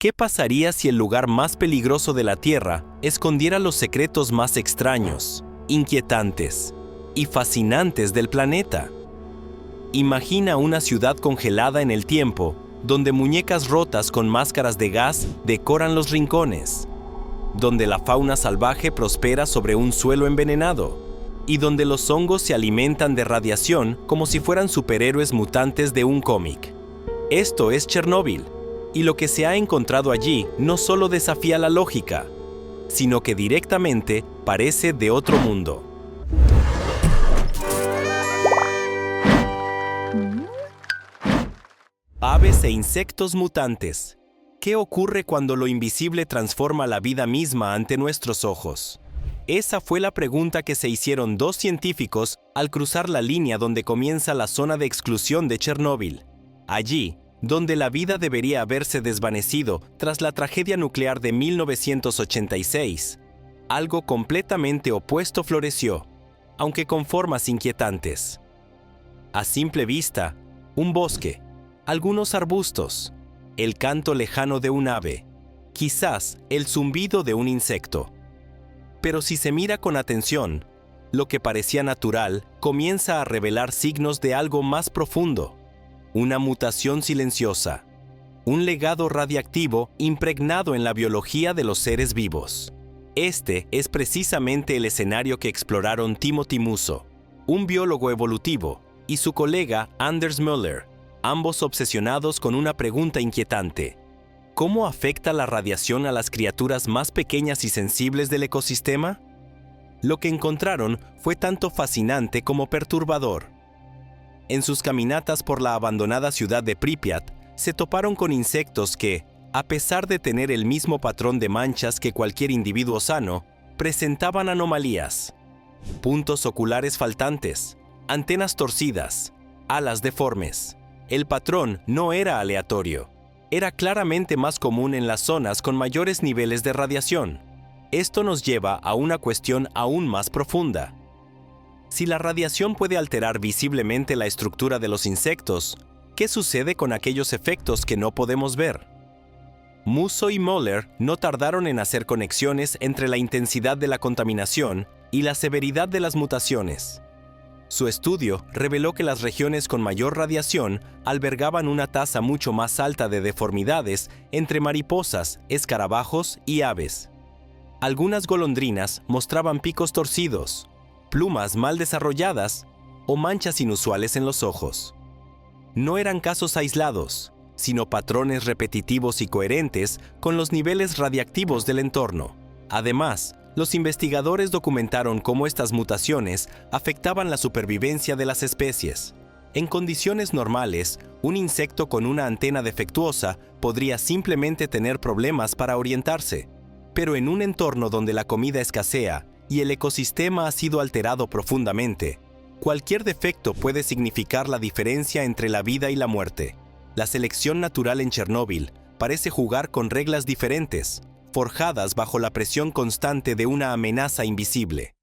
¿Qué pasaría si el lugar más peligroso de la Tierra escondiera los secretos más extraños, inquietantes y fascinantes del planeta? Imagina una ciudad congelada en el tiempo, donde muñecas rotas con máscaras de gas decoran los rincones, donde la fauna salvaje prospera sobre un suelo envenenado, y donde los hongos se alimentan de radiación como si fueran superhéroes mutantes de un cómic. Esto es Chernóbil, y lo que se ha encontrado allí no solo desafía la lógica, sino que directamente parece de otro mundo. Aves e insectos mutantes. ¿Qué ocurre cuando lo invisible transforma la vida misma ante nuestros ojos? Esa fue la pregunta que se hicieron dos científicos al cruzar la línea donde comienza la zona de exclusión de Chernóbil. Allí, donde la vida debería haberse desvanecido tras la tragedia nuclear de 1986, algo completamente opuesto floreció, aunque con formas inquietantes. A simple vista, un bosque, algunos arbustos, el canto lejano de un ave, quizás el zumbido de un insecto. Pero si se mira con atención, lo que parecía natural comienza a revelar signos de algo más profundo, una mutación silenciosa, un legado radiactivo impregnado en la biología de los seres vivos. Este es precisamente el escenario que exploraron Timothy Musso, un biólogo evolutivo, y su colega Anders Müller, ambos obsesionados con una pregunta inquietante: ¿cómo afecta la radiación a las criaturas más pequeñas y sensibles del ecosistema? Lo que encontraron fue tanto fascinante como perturbador. En sus caminatas por la abandonada ciudad de Pripyat, se toparon con insectos que, a pesar de tener el mismo patrón de manchas que cualquier individuo sano, presentaban anomalías. Puntos oculares faltantes, antenas torcidas, alas deformes. El patrón no era aleatorio. Era claramente más común en las zonas con mayores niveles de radiación. Esto nos lleva a una cuestión aún más profunda. Si la radiación puede alterar visiblemente la estructura de los insectos, ¿qué sucede con aquellos efectos que no podemos ver? Musso y Müller no tardaron en hacer conexiones entre la intensidad de la contaminación y la severidad de las mutaciones. Su estudio reveló que las regiones con mayor radiación albergaban una tasa mucho más alta de deformidades entre mariposas, escarabajos y aves. Algunas golondrinas mostraban picos torcidos, plumas mal desarrolladas o manchas inusuales en los ojos. No eran casos aislados, sino patrones repetitivos y coherentes con los niveles radiactivos del entorno. Además, los investigadores documentaron cómo estas mutaciones afectaban la supervivencia de las especies. En condiciones normales, un insecto con una antena defectuosa podría simplemente tener problemas para orientarse. Pero en un entorno donde la comida escasea y el ecosistema ha sido alterado profundamente, cualquier defecto puede significar la diferencia entre la vida y la muerte. La selección natural en Chernóbil parece jugar con reglas diferentes, forjadas bajo la presión constante de una amenaza invisible.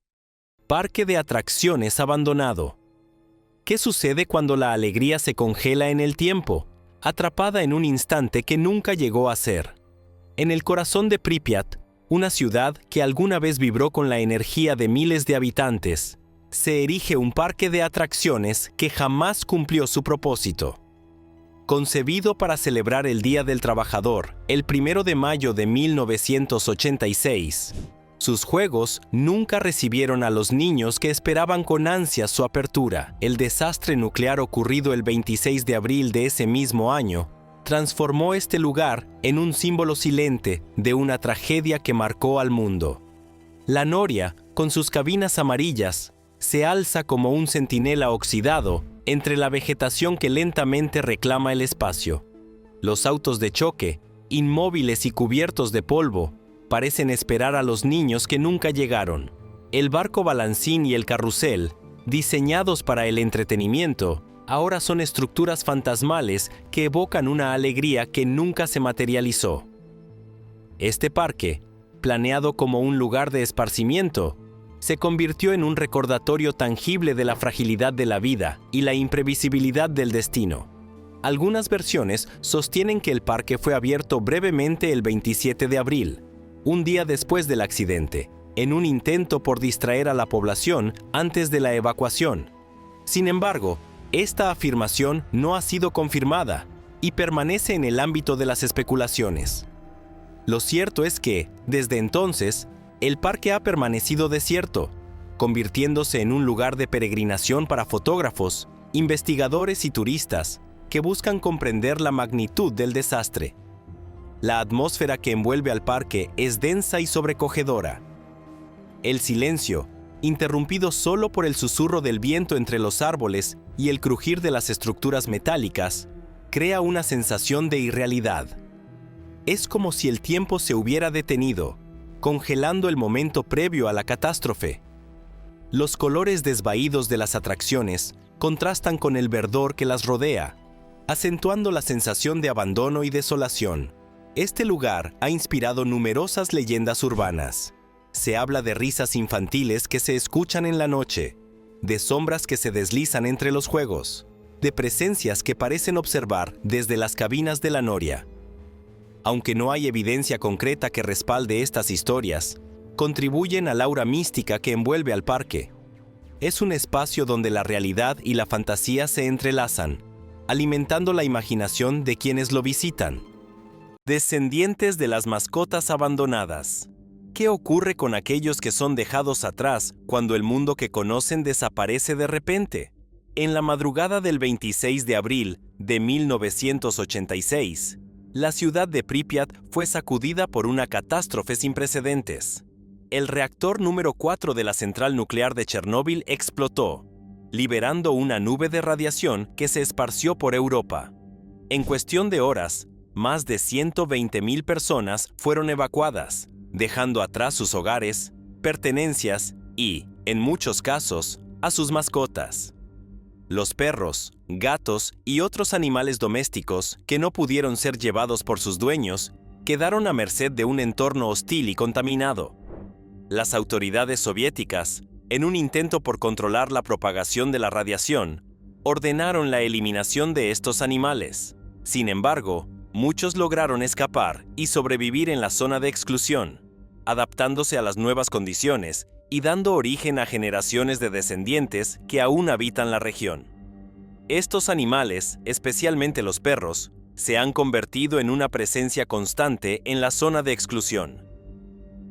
Parque de atracciones abandonado. ¿Qué sucede cuando la alegría se congela en el tiempo, atrapada en un instante que nunca llegó a ser? En el corazón de Pripyat, una ciudad que alguna vez vibró con la energía de miles de habitantes, se erige un parque de atracciones que jamás cumplió su propósito. Concebido para celebrar el Día del Trabajador, el 1 de mayo de 1986, sus juegos nunca recibieron a los niños que esperaban con ansias su apertura. El desastre nuclear ocurrido el 26 de abril de ese mismo año transformó este lugar en un símbolo silente de una tragedia que marcó al mundo. La noria, con sus cabinas amarillas, se alza como un centinela oxidado entre la vegetación que lentamente reclama el espacio. Los autos de choque, inmóviles y cubiertos de polvo, parecen esperar a los niños que nunca llegaron. El barco balancín y el carrusel, diseñados para el entretenimiento, ahora son estructuras fantasmales que evocan una alegría que nunca se materializó. Este parque, planeado como un lugar de esparcimiento, se convirtió en un recordatorio tangible de la fragilidad de la vida y la imprevisibilidad del destino. Algunas versiones sostienen que el parque fue abierto brevemente el 27 de abril, un día después del accidente, en un intento por distraer a la población antes de la evacuación. Sin embargo, esta afirmación no ha sido confirmada y permanece en el ámbito de las especulaciones. Lo cierto es que, desde entonces, el parque ha permanecido desierto, convirtiéndose en un lugar de peregrinación para fotógrafos, investigadores y turistas que buscan comprender la magnitud del desastre. La atmósfera que envuelve al parque es densa y sobrecogedora. El silencio, interrumpido solo por el susurro del viento entre los árboles y el crujir de las estructuras metálicas, crea una sensación de irrealidad. Es como si el tiempo se hubiera detenido, congelando el momento previo a la catástrofe. Los colores desvaídos de las atracciones contrastan con el verdor que las rodea, acentuando la sensación de abandono y desolación. Este lugar ha inspirado numerosas leyendas urbanas. Se habla de risas infantiles que se escuchan en la noche, de sombras que se deslizan entre los juegos, de presencias que parecen observar desde las cabinas de la noria. Aunque no hay evidencia concreta que respalde estas historias, contribuyen al aura mística que envuelve al parque. Es un espacio donde la realidad y la fantasía se entrelazan, alimentando la imaginación de quienes lo visitan. Descendientes de las mascotas abandonadas. ¿Qué ocurre con aquellos que son dejados atrás cuando el mundo que conocen desaparece de repente? En la madrugada del 26 de abril de 1986, la ciudad de Pripyat fue sacudida por una catástrofe sin precedentes. El reactor número 4 de la central nuclear de Chernóbil explotó, liberando una nube de radiación que se esparció por Europa. En cuestión de horas, más de 120,000 personas fueron evacuadas, dejando atrás sus hogares, pertenencias y, en muchos casos, a sus mascotas. Los perros, gatos y otros animales domésticos que no pudieron ser llevados por sus dueños quedaron a merced de un entorno hostil y contaminado. Las autoridades soviéticas, en un intento por controlar la propagación de la radiación, ordenaron la eliminación de estos animales. Sin embargo, muchos lograron escapar y sobrevivir en la zona de exclusión, adaptándose a las nuevas condiciones y dando origen a generaciones de descendientes que aún habitan la región. Estos animales, especialmente los perros, se han convertido en una presencia constante en la zona de exclusión.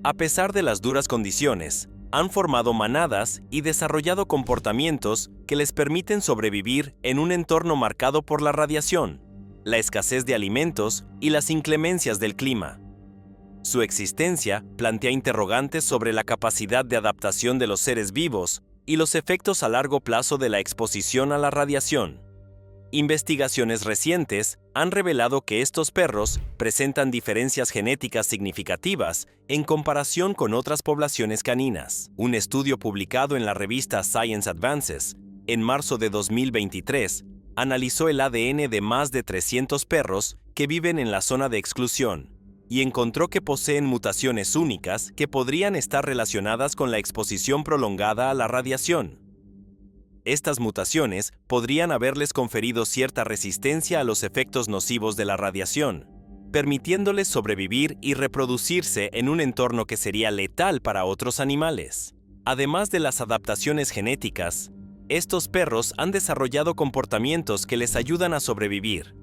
A pesar de las duras condiciones, han formado manadas y desarrollado comportamientos que les permiten sobrevivir en un entorno marcado por la radiación, la escasez de alimentos y las inclemencias del clima. Su existencia plantea interrogantes sobre la capacidad de adaptación de los seres vivos y los efectos a largo plazo de la exposición a la radiación. Investigaciones recientes han revelado que estos perros presentan diferencias genéticas significativas en comparación con otras poblaciones caninas. Un estudio publicado en la revista Science Advances en marzo de 2023 analizó el ADN de más de 300 perros que viven en la zona de exclusión y encontró que poseen mutaciones únicas que podrían estar relacionadas con la exposición prolongada a la radiación. Estas mutaciones podrían haberles conferido cierta resistencia a los efectos nocivos de la radiación, permitiéndoles sobrevivir y reproducirse en un entorno que sería letal para otros animales. Además de las adaptaciones genéticas, estos perros han desarrollado comportamientos que les ayudan a sobrevivir.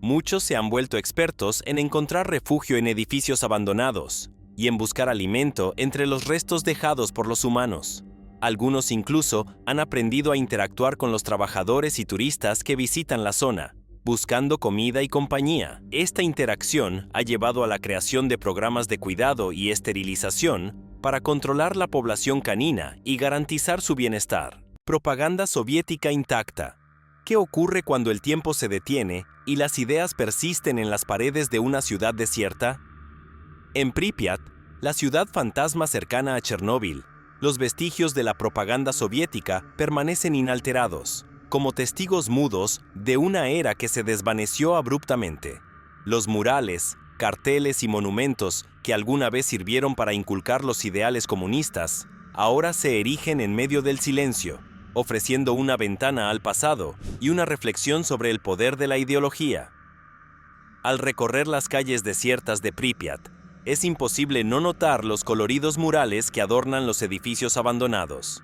Muchos se han vuelto expertos en encontrar refugio en edificios abandonados y en buscar alimento entre los restos dejados por los humanos. Algunos incluso han aprendido a interactuar con los trabajadores y turistas que visitan la zona, buscando comida y compañía. Esta interacción ha llevado a la creación de programas de cuidado y esterilización para controlar la población canina y garantizar su bienestar. Propaganda soviética intacta. ¿Qué ocurre cuando el tiempo se detiene y las ideas persisten en las paredes de una ciudad desierta? En Pripyat, la ciudad fantasma cercana a Chernóbil, los vestigios de la propaganda soviética permanecen inalterados, como testigos mudos de una era que se desvaneció abruptamente. Los murales, carteles y monumentos que alguna vez sirvieron para inculcar los ideales comunistas, ahora se erigen en medio del silencio, ofreciendo una ventana al pasado y una reflexión sobre el poder de la ideología. Al recorrer las calles desiertas de Pripyat, es imposible no notar los coloridos murales que adornan los edificios abandonados.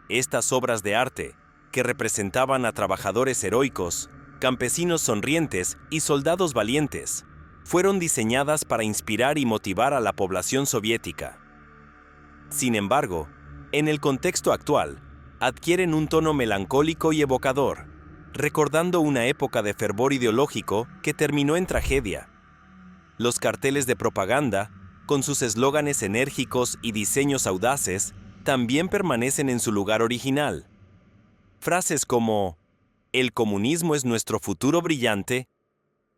Estas obras de arte, que representaban a trabajadores heroicos, campesinos sonrientes y soldados valientes, fueron diseñadas para inspirar y motivar a la población soviética. Sin embargo, en el contexto actual, adquieren un tono melancólico y evocador, recordando una época de fervor ideológico que terminó en tragedia. Los carteles de propaganda, con sus eslóganes enérgicos y diseños audaces, también permanecen en su lugar original. Frases como «El comunismo es nuestro futuro brillante»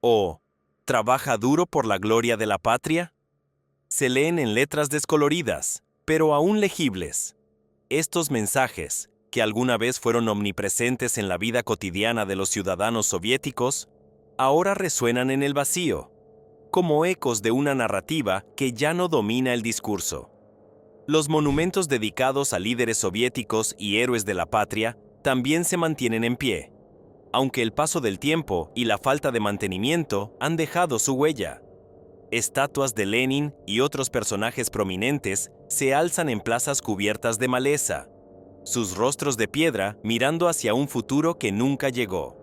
o «Trabaja duro por la gloria de la patria» se leen en letras descoloridas, pero aún legibles. Estos mensajes, que alguna vez fueron omnipresentes en la vida cotidiana de los ciudadanos soviéticos, ahora resuenan en el vacío, como ecos de una narrativa que ya no domina el discurso. Los monumentos dedicados a líderes soviéticos y héroes de la patria también se mantienen en pie, aunque el paso del tiempo y la falta de mantenimiento han dejado su huella. Estatuas de Lenin y otros personajes prominentes se alzan en plazas cubiertas de maleza, sus rostros de piedra mirando hacia un futuro que nunca llegó.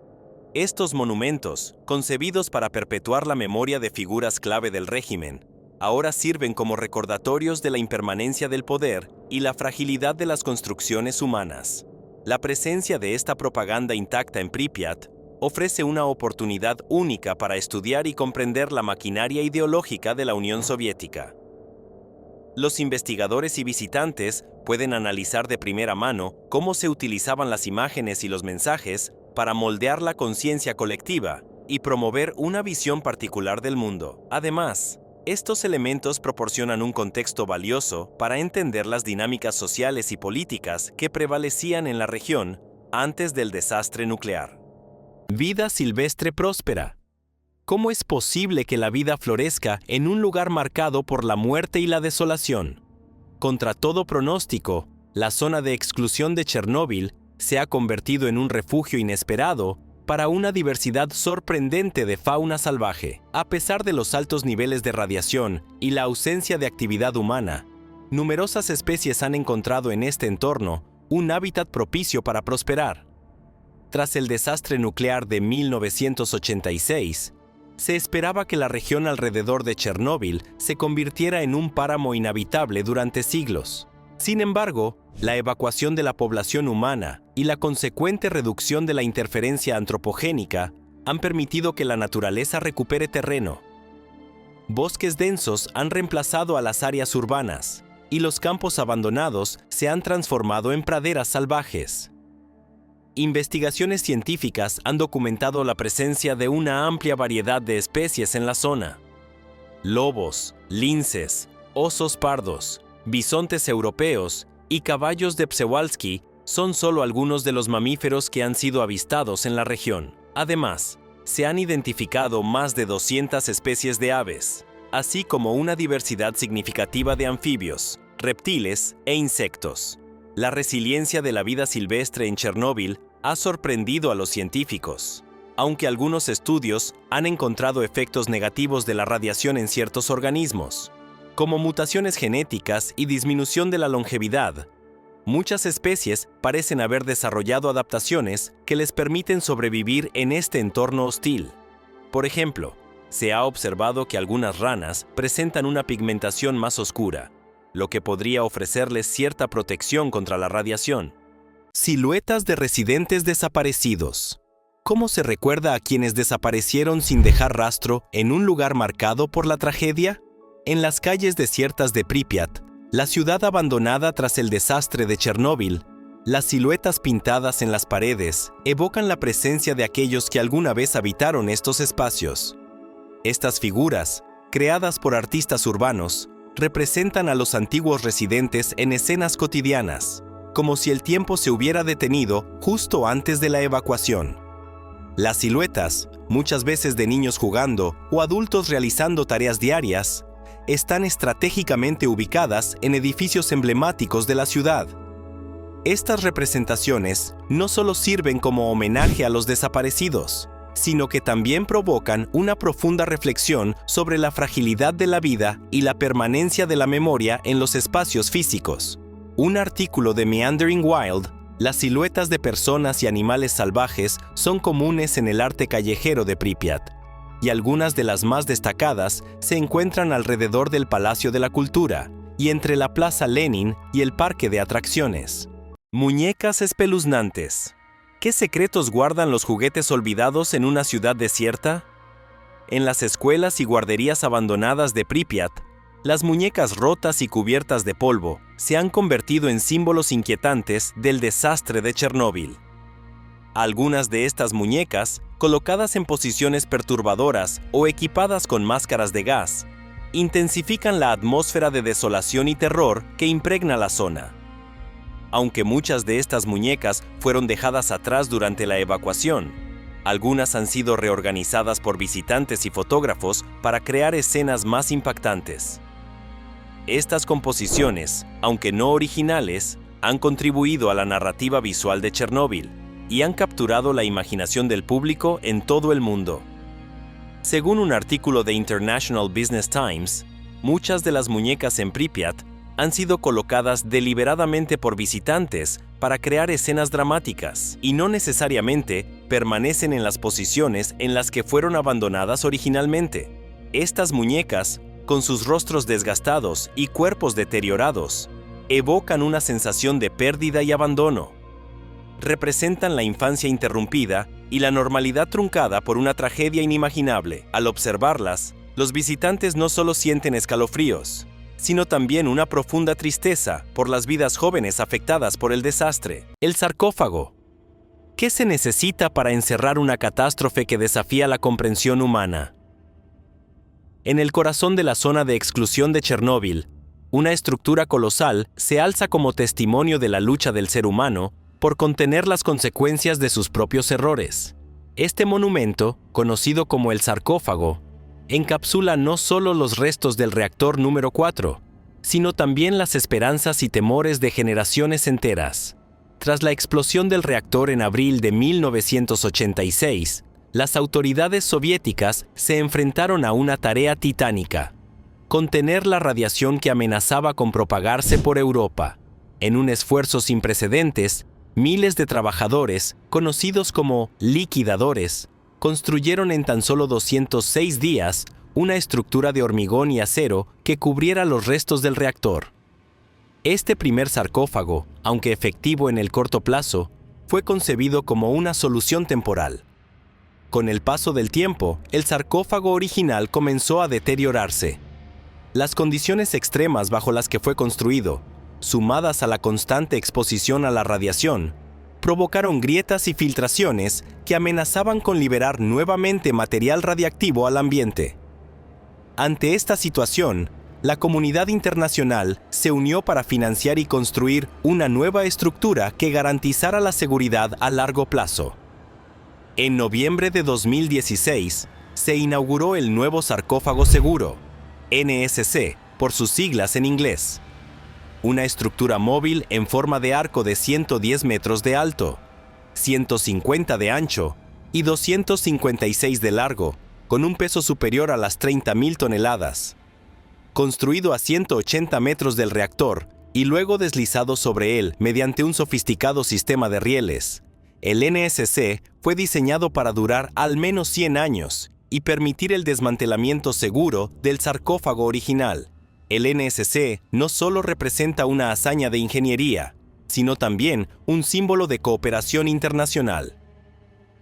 Estos monumentos, concebidos para perpetuar la memoria de figuras clave del régimen, ahora sirven como recordatorios de la impermanencia del poder y la fragilidad de las construcciones humanas. La presencia de esta propaganda intacta en Pripyat ofrece una oportunidad única para estudiar y comprender la maquinaria ideológica de la Unión Soviética. Los investigadores y visitantes pueden analizar de primera mano cómo se utilizaban las imágenes y los mensajes para moldear la conciencia colectiva y promover una visión particular del mundo. Además, estos elementos proporcionan un contexto valioso para entender las dinámicas sociales y políticas que prevalecían en la región antes del desastre nuclear. Vida silvestre próspera. ¿Cómo es posible que la vida florezca en un lugar marcado por la muerte y la desolación? Contra todo pronóstico, la zona de exclusión de Chernóbil se ha convertido en un refugio inesperado para una diversidad sorprendente de fauna salvaje. A pesar de los altos niveles de radiación y la ausencia de actividad humana, numerosas especies han encontrado en este entorno un hábitat propicio para prosperar. Tras el desastre nuclear de 1986, se esperaba que la región alrededor de Chernóbil se convirtiera en un páramo inhabitable durante siglos. Sin embargo, la evacuación de la población humana y la consecuente reducción de la interferencia antropogénica han permitido que la naturaleza recupere terreno. Bosques densos han reemplazado a las áreas urbanas y los campos abandonados se han transformado en praderas salvajes. Investigaciones científicas han documentado la presencia de una amplia variedad de especies en la zona. Lobos, linces, osos pardos, bisontes europeos y caballos de Przewalski son solo algunos de los mamíferos que han sido avistados en la región. Además, se han identificado más de 200 especies de aves, así como una diversidad significativa de anfibios, reptiles e insectos. La resiliencia de la vida silvestre en Chernóbil ha sorprendido a los científicos, aunque algunos estudios han encontrado efectos negativos de la radiación en ciertos organismos, como mutaciones genéticas y disminución de la longevidad. Muchas especies parecen haber desarrollado adaptaciones que les permiten sobrevivir en este entorno hostil. Por ejemplo, se ha observado que algunas ranas presentan una pigmentación más oscura, lo que podría ofrecerles cierta protección contra la radiación. Siluetas de residentes desaparecidos. ¿Cómo se recuerda a quienes desaparecieron sin dejar rastro en un lugar marcado por la tragedia? En las calles desiertas de Pripyat, la ciudad abandonada tras el desastre de Chernóbil, las siluetas pintadas en las paredes evocan la presencia de aquellos que alguna vez habitaron estos espacios. Estas figuras, creadas por artistas urbanos, representan a los antiguos residentes en escenas cotidianas, como si el tiempo se hubiera detenido justo antes de la evacuación. Las siluetas, muchas veces de niños jugando o adultos realizando tareas diarias, están estratégicamente ubicadas en edificios emblemáticos de la ciudad. Estas representaciones no solo sirven como homenaje a los desaparecidos, sino que también provocan una profunda reflexión sobre la fragilidad de la vida y la permanencia de la memoria en los espacios físicos. Un artículo de Meandering Wild: las siluetas de personas y animales salvajes son comunes en el arte callejero de Pripyat, y algunas de las más destacadas se encuentran alrededor del Palacio de la Cultura y entre la Plaza Lenin y el parque de atracciones. Muñecas espeluznantes. ¿Qué secretos guardan los juguetes olvidados en una ciudad desierta? En las escuelas y guarderías abandonadas de Pripyat, las muñecas rotas y cubiertas de polvo se han convertido en símbolos inquietantes del desastre de Chernóbil. Algunas de estas muñecas, colocadas en posiciones perturbadoras o equipadas con máscaras de gas, intensifican la atmósfera de desolación y terror que impregna la zona. Aunque muchas de estas muñecas fueron dejadas atrás durante la evacuación, algunas han sido reorganizadas por visitantes y fotógrafos para crear escenas más impactantes. Estas composiciones, aunque no originales, han contribuido a la narrativa visual de Chernóbil y han capturado la imaginación del público en todo el mundo. Según un artículo de International Business Times, muchas de las muñecas en Pripyat han sido colocadas deliberadamente por visitantes para crear escenas dramáticas y no necesariamente permanecen en las posiciones en las que fueron abandonadas originalmente. Estas muñecas, con sus rostros desgastados y cuerpos deteriorados, evocan una sensación de pérdida y abandono. Representan la infancia interrumpida y la normalidad truncada por una tragedia inimaginable. Al observarlas, los visitantes no solo sienten escalofríos, sino también una profunda tristeza por las vidas jóvenes afectadas por el desastre. El sarcófago. ¿Qué se necesita para encerrar una catástrofe que desafía la comprensión humana? En el corazón de la zona de exclusión de Chernóbil, una estructura colosal se alza como testimonio de la lucha del ser humano por contener las consecuencias de sus propios errores. Este monumento, conocido como el sarcófago, encapsula no solo los restos del reactor número 4, sino también las esperanzas y temores de generaciones enteras. Tras la explosión del reactor en abril de 1986, las autoridades soviéticas se enfrentaron a una tarea titánica: contener la radiación que amenazaba con propagarse por Europa. En un esfuerzo sin precedentes, miles de trabajadores, conocidos como liquidadores, construyeron en tan solo 206 días una estructura de hormigón y acero que cubriera los restos del reactor. Este primer sarcófago, aunque efectivo en el corto plazo, fue concebido como una solución temporal. Con el paso del tiempo, el sarcófago original comenzó a deteriorarse. Las condiciones extremas bajo las que fue construido, sumadas a la constante exposición a la radiación, provocaron grietas y filtraciones que amenazaban con liberar nuevamente material radiactivo al ambiente. Ante esta situación, la comunidad internacional se unió para financiar y construir una nueva estructura que garantizara la seguridad a largo plazo. En noviembre de 2016, se inauguró el nuevo sarcófago seguro, NSC, por sus siglas en inglés. Una estructura móvil en forma de arco de 110 metros de alto, 150 de ancho y 256 de largo, con un peso superior a las 30.000 toneladas. Construido a 180 metros del reactor y luego deslizado sobre él mediante un sofisticado sistema de rieles, el NSC fue diseñado para durar al menos 100 años y permitir el desmantelamiento seguro del sarcófago original. El NSC no solo representa una hazaña de ingeniería, sino también un símbolo de cooperación internacional.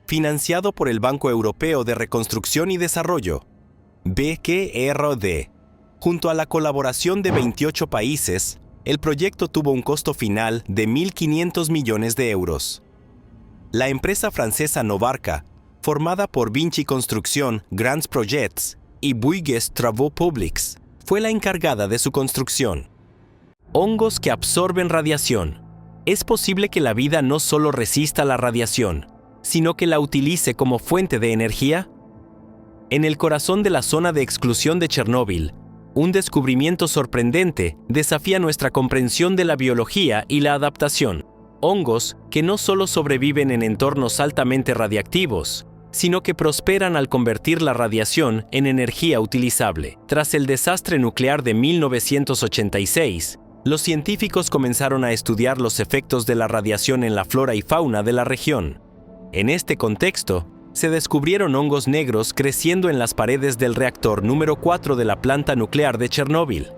Financiado por el Banco Europeo de Reconstrucción y Desarrollo, BKRD, junto a la colaboración de 28 países, el proyecto tuvo un costo final de 1.500 millones de euros. La empresa francesa Novarca, formada por Vinci Construction Grands Projets y Bouygues Travaux Publics, fue la encargada de su construcción. Hongos que absorben radiación. Es posible que la vida no solo resista la radiación, sino que la utilice como fuente de energía. En el corazón de la zona de exclusión de Chernóbil, un descubrimiento sorprendente desafía nuestra comprensión de la biología y la adaptación. hongos que no solo sobreviven en entornos altamente radiactivos, sino que prosperan al convertir la radiación en energía utilizable. Tras el desastre nuclear de 1986, los científicos comenzaron a estudiar los efectos de la radiación en la flora y fauna de la región. En este contexto, se descubrieron hongos negros creciendo en las paredes del reactor número 4 de la planta nuclear de Chernóbil.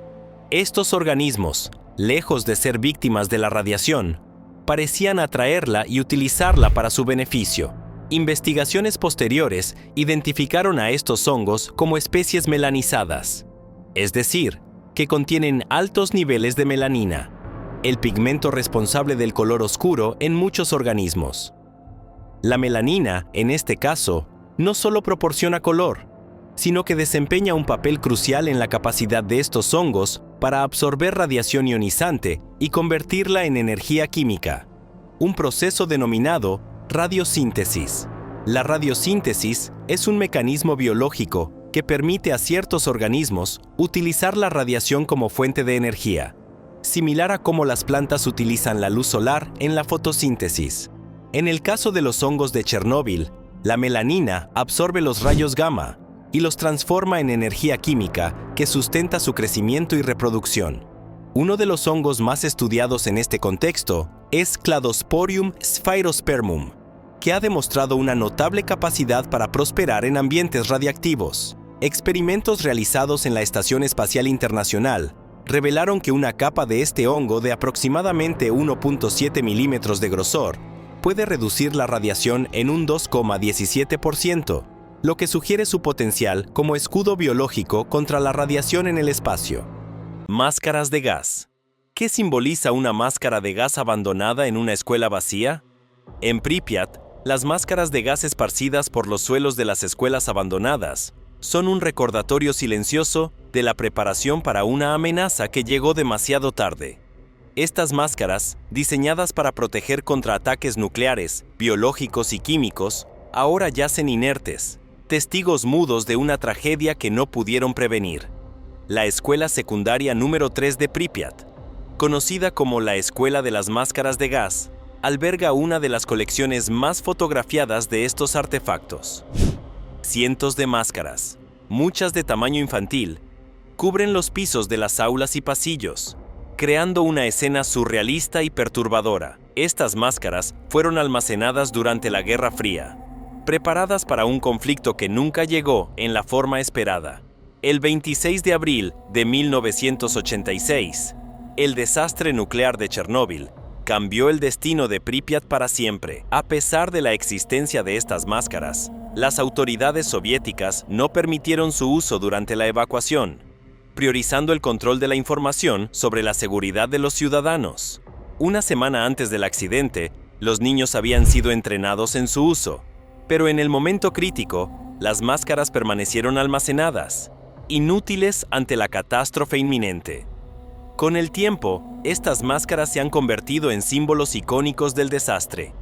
Estos organismos, lejos de ser víctimas de la radiación, parecían atraerla y utilizarla para su beneficio. Investigaciones posteriores identificaron a estos hongos como especies melanizadas, es decir, que contienen altos niveles de melanina, el pigmento responsable del color oscuro en muchos organismos. La melanina, en este caso, no solo proporciona color, sino que desempeña un papel crucial en la capacidad de estos hongos para absorber radiación ionizante y convertirla en energía química, un proceso denominado radiosíntesis. La radiosíntesis es un mecanismo biológico que permite a ciertos organismos utilizar la radiación como fuente de energía, similar a cómo las plantas utilizan la luz solar en la fotosíntesis. En el caso de los hongos de Chernóbil, la melanina absorbe los rayos gamma y los transforma en energía química que sustenta su crecimiento y reproducción. Uno de los hongos más estudiados en este contexto es Cladosporium sphaerospermum, que ha demostrado una notable capacidad para prosperar en ambientes radiactivos. Experimentos realizados en la Estación Espacial Internacional revelaron que una capa de este hongo de aproximadamente 1.7 milímetros de grosor puede reducir la radiación en un 2,17%, lo que sugiere su potencial como escudo biológico contra la radiación en el espacio. Máscaras de gas. ¿Qué simboliza una máscara de gas abandonada en una escuela vacía? En Pripyat, las máscaras de gas esparcidas por los suelos de las escuelas abandonadas son un recordatorio silencioso de la preparación para una amenaza que llegó demasiado tarde. Estas máscaras, diseñadas para proteger contra ataques nucleares, biológicos y químicos, ahora yacen inertes, testigos mudos de una tragedia que no pudieron prevenir. La escuela secundaria número 3 de Pripyat, conocida como la Escuela de las Máscaras de Gas, alberga una de las colecciones más fotografiadas de estos artefactos. Cientos de máscaras, muchas de tamaño infantil, cubren los pisos de las aulas y pasillos, creando una escena surrealista y perturbadora. Estas máscaras fueron almacenadas durante la Guerra Fría, preparadas para un conflicto que nunca llegó en la forma esperada. El 26 de abril de 1986, el desastre nuclear de Chernóbil cambió el destino de Pripyat para siempre. A pesar de la existencia de estas máscaras, las autoridades soviéticas no permitieron su uso durante la evacuación, priorizando el control de la información sobre la seguridad de los ciudadanos. Una semana antes del accidente, los niños habían sido entrenados en su uso, pero en el momento crítico, las máscaras permanecieron almacenadas, inútiles ante la catástrofe inminente. Con el tiempo, estas máscaras se han convertido en símbolos icónicos del desastre.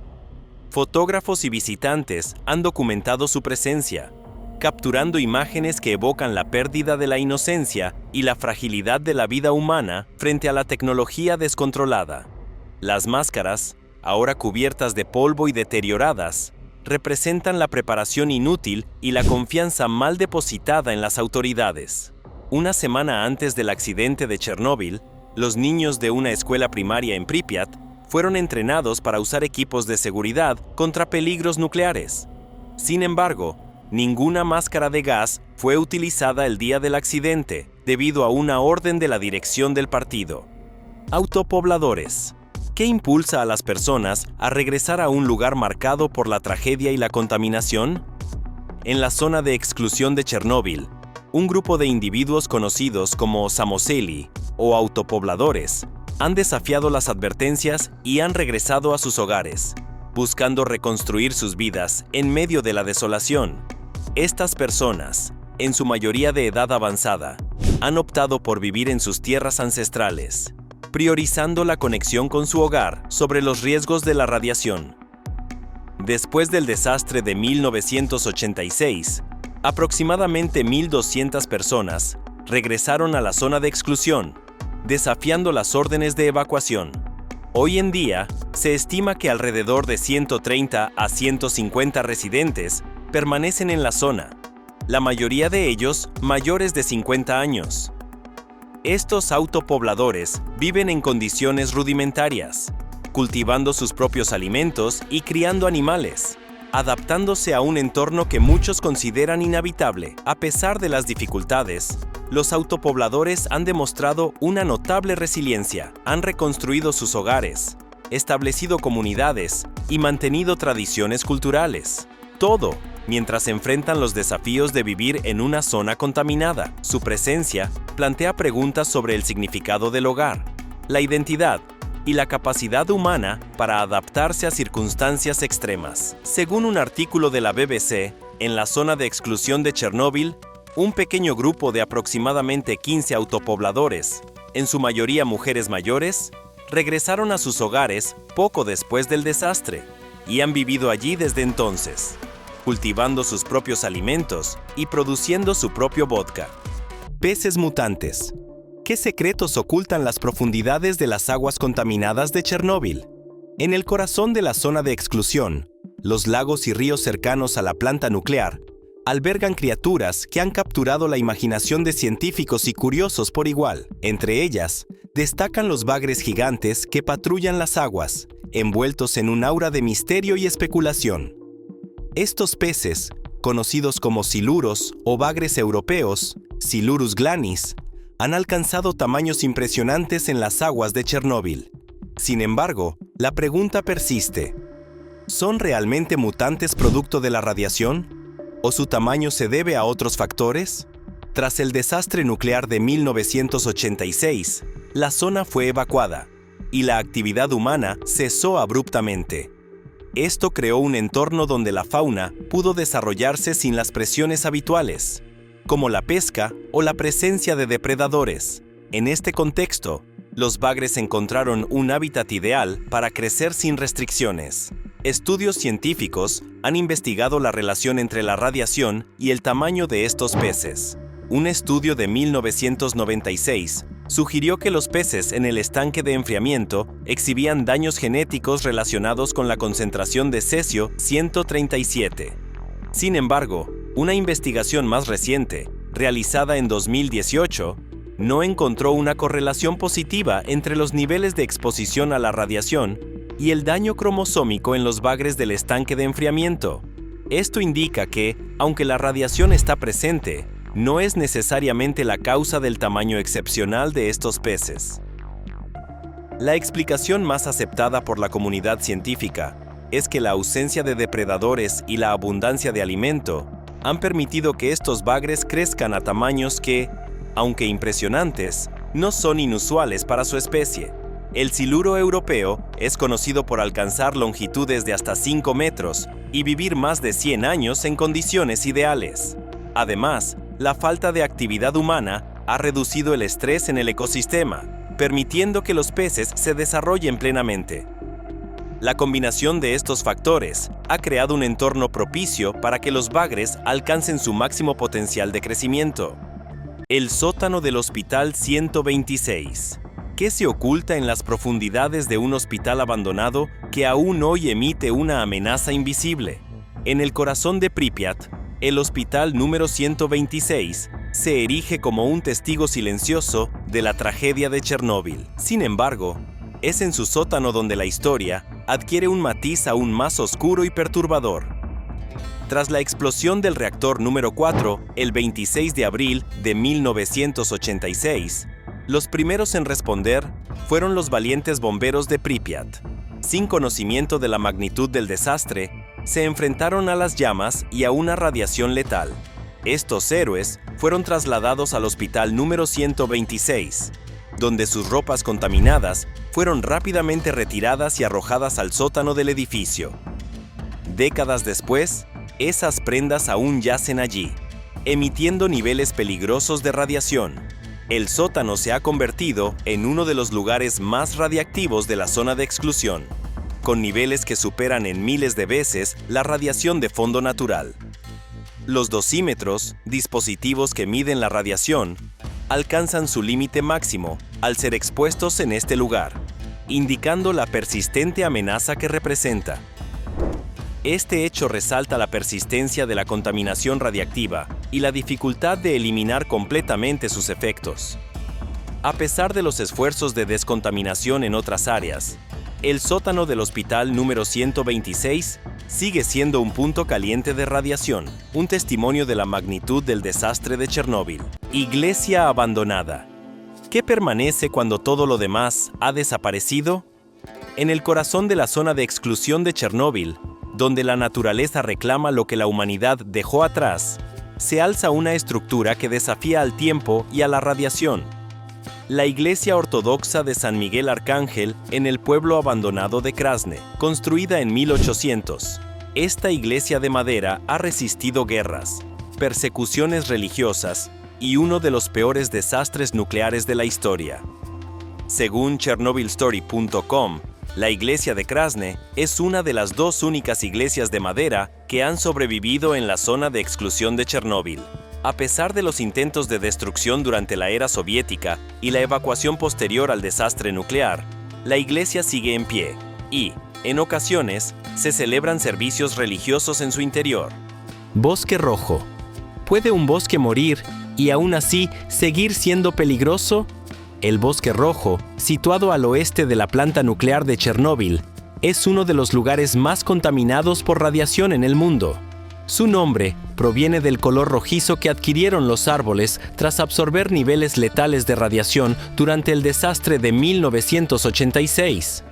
Fotógrafos y visitantes han documentado su presencia, capturando imágenes que evocan la pérdida de la inocencia y la fragilidad de la vida humana frente a la tecnología descontrolada. Las máscaras, ahora cubiertas de polvo y deterioradas, representan la preparación inútil y la confianza mal depositada en las autoridades. Una semana antes del accidente de Chernóbil, los niños de una escuela primaria en Pripyat fueron entrenados para usar equipos de seguridad contra peligros nucleares. Sin embargo, ninguna máscara de gas fue utilizada el día del accidente debido a una orden de la dirección del partido. Autopobladores. ¿Qué impulsa a las personas a regresar a un lugar marcado por la tragedia y la contaminación? En la zona de exclusión de Chernóbil, un grupo de individuos conocidos como samoseli o autopobladores han desafiado las advertencias y han regresado a sus hogares, buscando reconstruir sus vidas en medio de la desolación. Estas personas, en su mayoría de edad avanzada, han optado por vivir en sus tierras ancestrales, priorizando la conexión con su hogar sobre los riesgos de la radiación. Después del desastre de 1986, aproximadamente 1.200 personas regresaron a la zona de exclusión, desafiando las órdenes de evacuación. Hoy en día, Se estima que alrededor de 130 a 150 residentes permanecen en la zona, la mayoría de ellos mayores de 50 años. Estos autopobladores viven en condiciones rudimentarias, cultivando sus propios alimentos y criando animales, adaptándose a un entorno que muchos consideran inhabitable. A pesar de las dificultades, los autopobladores han demostrado una notable resiliencia, han reconstruido sus hogares, establecido comunidades y mantenido tradiciones culturales. Todo mientras enfrentan los desafíos de vivir en una zona contaminada. Su presencia plantea preguntas sobre el significado del hogar, la identidad y la capacidad humana para adaptarse a circunstancias extremas. Según un artículo de la BBC, en la zona de exclusión de Chernóbil, un pequeño grupo de aproximadamente 15 autopobladores, en su mayoría mujeres mayores, regresaron a sus hogares poco después del desastre y han vivido allí desde entonces, cultivando sus propios alimentos y produciendo su propio vodka. Peces mutantes. ¿Qué secretos ocultan las profundidades de las aguas contaminadas de Chernóbil? En el corazón de la zona de exclusión, los lagos y ríos cercanos a la planta nuclear albergan criaturas que han capturado la imaginación de científicos y curiosos por igual. Entre ellas, destacan los bagres gigantes que patrullan las aguas, envueltos en un aura de misterio y especulación. Estos peces, conocidos como siluros o bagres europeos, Silurus glanis, han alcanzado tamaños impresionantes en las aguas de Chernóbil. Sin embargo, la pregunta persiste: ¿son realmente mutantes producto de la radiación? ¿O su tamaño se debe a otros factores? Tras el desastre nuclear de 1986, la zona fue evacuada y la actividad humana cesó abruptamente. Esto creó un entorno donde la fauna pudo desarrollarse sin las presiones habituales, como la pesca o la presencia de depredadores. En este contexto, los bagres encontraron un hábitat ideal para crecer sin restricciones. Estudios científicos han investigado la relación entre la radiación y el tamaño de estos peces. Un estudio de 1996 sugirió que los peces en el estanque de enfriamiento exhibían daños genéticos relacionados con la concentración de cesio 137. Sin embargo, una investigación más reciente, realizada en 2018, no encontró una correlación positiva entre los niveles de exposición a la radiación y el daño cromosómico en los bagres del estanque de enfriamiento. Esto indica que, aunque la radiación está presente, no es necesariamente la causa del tamaño excepcional de estos peces. La explicación más aceptada por la comunidad científica es que la ausencia de depredadores y la abundancia de alimento han permitido que estos bagres crezcan a tamaños que, aunque impresionantes, no son inusuales para su especie. El siluro europeo es conocido por alcanzar longitudes de hasta 5 metros y vivir más de 100 años en condiciones ideales. Además, la falta de actividad humana ha reducido el estrés en el ecosistema, permitiendo que los peces se desarrollen plenamente. La combinación de estos factores ha creado un entorno propicio para que los bagres alcancen su máximo potencial de crecimiento. El sótano del Hospital 126. ¿Qué se oculta en las profundidades de un hospital abandonado que aún hoy emite una amenaza invisible? En el corazón de Pripyat, el hospital número 126 se erige como un testigo silencioso de la tragedia de Chernóbil. Sin embargo, es en su sótano donde la historia adquiere un matiz aún más oscuro y perturbador. Tras la explosión del reactor número 4, el 26 de abril de 1986, los primeros en responder fueron los valientes bomberos de Pripyat. Sin conocimiento de la magnitud del desastre, se enfrentaron a las llamas y a una radiación letal. Estos héroes fueron trasladados al hospital número 126, donde sus ropas contaminadas fueron rápidamente retiradas y arrojadas al sótano del edificio. Décadas después, esas prendas aún yacen allí, emitiendo niveles peligrosos de radiación. El sótano se ha convertido en uno de los lugares más radiactivos de la zona de exclusión, con niveles que superan en miles de veces la radiación de fondo natural. Los dosímetros, dispositivos que miden la radiación, alcanzan su límite máximo al ser expuestos en este lugar, indicando la persistente amenaza que representa. Este hecho resalta la persistencia de la contaminación radiactiva y la dificultad de eliminar completamente sus efectos. A pesar de los esfuerzos de descontaminación en otras áreas, el sótano del hospital número 126 sigue siendo un punto caliente de radiación, un testimonio de la magnitud del desastre de Chernóbil. Iglesia abandonada. ¿Qué permanece cuando todo lo demás ha desaparecido? En el corazón de la zona de exclusión de Chernóbil, donde la naturaleza reclama lo que la humanidad dejó atrás, se alza una estructura que desafía al tiempo y a la radiación. La Iglesia Ortodoxa de San Miguel Arcángel en el pueblo abandonado de Krasne, construida en 1800. Esta iglesia de madera ha resistido guerras, persecuciones religiosas y uno de los peores desastres nucleares de la historia. Según chernobylstory.com, la iglesia de Krasne es una de las 2 únicas iglesias de madera que han sobrevivido en la zona de exclusión de Chernóbil. A pesar de los intentos de destrucción durante la era soviética y la evacuación posterior al desastre nuclear, la iglesia sigue en pie y, en ocasiones, se celebran servicios religiosos en su interior. Bosque rojo. ¿Puede un bosque morir y aún así seguir siendo peligroso? El bosque rojo, situado al oeste de la planta nuclear de Chernóbil, es uno de los lugares más contaminados por radiación en el mundo. Su nombre proviene del color rojizo que adquirieron los árboles tras absorber niveles letales de radiación durante el desastre de 1986.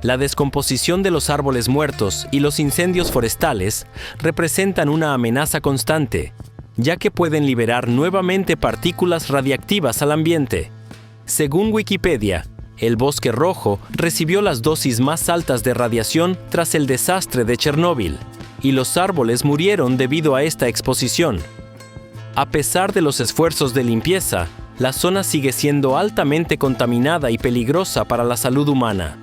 La descomposición de los árboles muertos y los incendios forestales representan una amenaza constante, ya que pueden liberar nuevamente partículas radiactivas al ambiente. Según Wikipedia, el bosque rojo recibió las dosis más altas de radiación tras el desastre de Chernóbil, y los árboles murieron debido a esta exposición. A pesar de los esfuerzos de limpieza, la zona sigue siendo altamente contaminada y peligrosa para la salud humana.